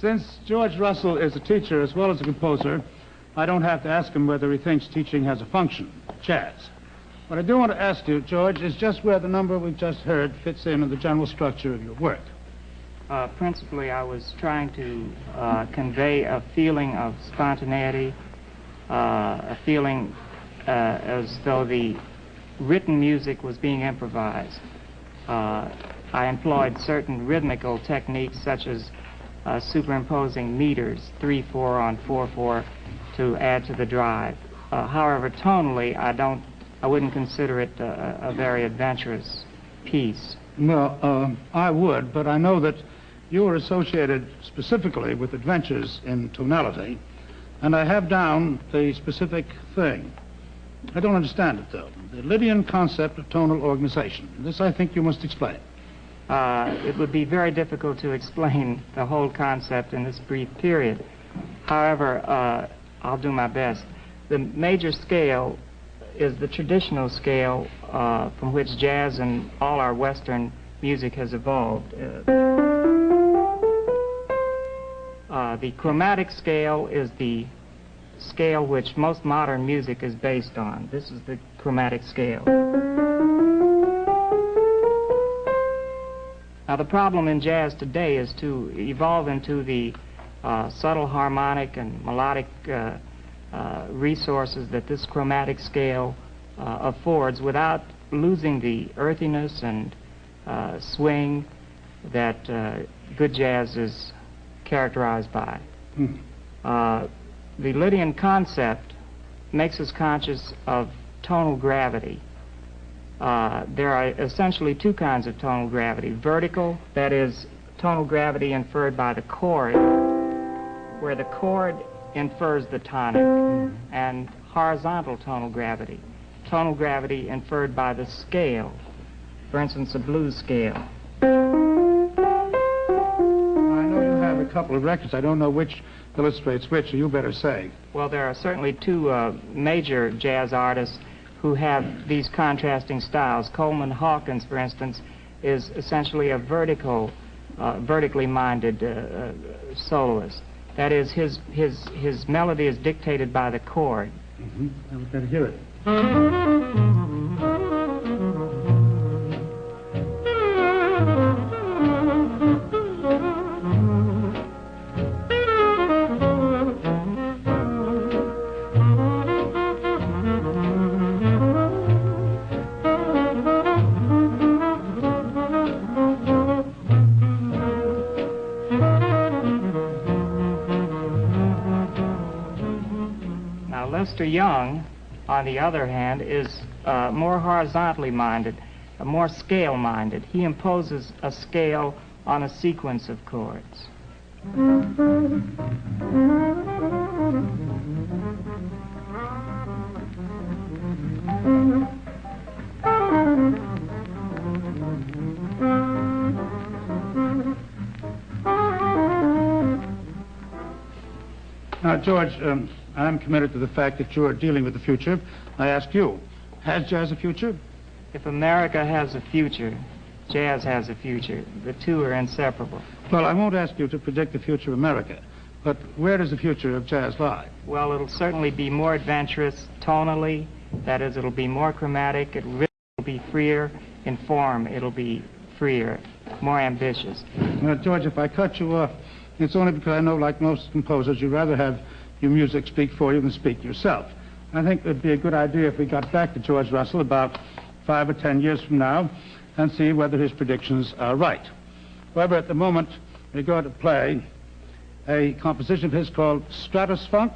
Since George Russell is a teacher as well as a composer, I don't have to ask him whether he thinks teaching has a function, jazz. What I do want to ask you, George, is just where the number we've just heard fits in the general structure of your work. Principally, I was trying to convey a feeling of spontaneity, a feeling as though the written music was being improvised. I employed certain rhythmical techniques such as superimposing meters, 3/4 on 4/4, to add to the drive. However, tonally, I wouldn't consider it a very adventurous piece. Well, I would, but I know that you are associated specifically with adventures in tonality, and I have down the specific thing. I don't understand it, though. The Lydian concept of tonal organization. This, I think, you must explain. It would be very difficult to explain the whole concept in this brief period. However, I'll do my best. The major scale is the traditional scale from which jazz and all our Western music has evolved. The chromatic scale is the scale which most modern music is based on. This is the chromatic scale. Now, the problem in jazz today is to evolve into the subtle harmonic and melodic resources that this chromatic scale affords without losing the earthiness and swing that good jazz is characterized by. The Lydian concept makes us conscious of tonal gravity. There are essentially two kinds of tonal gravity. Vertical, that is, tonal gravity inferred by the chord, where the chord infers the tonic, and horizontal tonal gravity inferred by the scale, for instance, a blues scale. I know you have a couple of records. I don't know which illustrates which, so you better say. Well, there are certainly two major jazz artists who have these contrasting styles. Coleman Hawkins, for instance, is essentially a vertically minded soloist. That is, his melody is dictated by the chord. I would better hear it. Mr. Young, on the other hand, is more horizontally minded, more scale-minded. He imposes a scale on a sequence of chords. Now, George, I'm committed to the fact that you're dealing with the future. I ask you, has jazz a future? If America has a future, jazz has a future. The two are inseparable. Well, I won't ask you to predict the future of America, but where does the future of jazz lie? Well, it'll certainly be more adventurous tonally. That is, it'll be more chromatic. It will be freer in form. It'll be freer, more ambitious. Well, George, if I cut you off, it's only because I know, like most composers, you'd rather have your music speak for you than speak yourself. I think it would be a good idea if we got back to George Russell about 5 or 10 years from now and see whether his predictions are right. However, at the moment, we're going to play a composition of his called Stratus Funk.